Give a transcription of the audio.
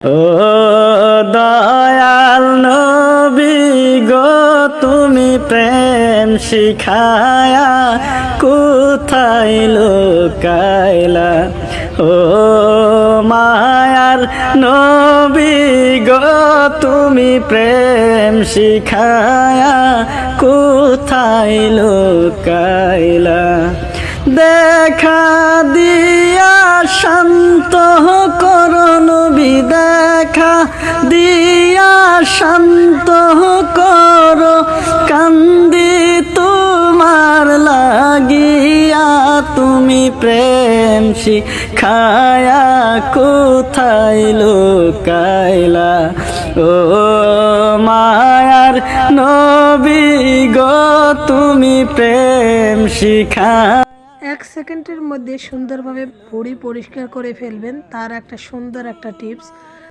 ও দয়াল নবী গো তুমি প্রেম শিখায়া কোথায় লুকাইলা। ও মায়ার নবী গো তুমি প্রেম শিখায়া কোথায় লুকাইলা। দেখা দিয়া শান্ত করো নবী, দেখা দিয়া শান্ত করো, কান্দি তোমার লাগিয়া তুমি প্রেম শিখায়া কোথায় লুকাইলা। ও মায়ার নবী গো তুমি প্রেম শিখা। 1 সেকেন্ডের মধ্যে সুন্দরভাবে বডি পরিষ্কার করে ফেলবেন, তার একটা সুন্দর একটা টিপস।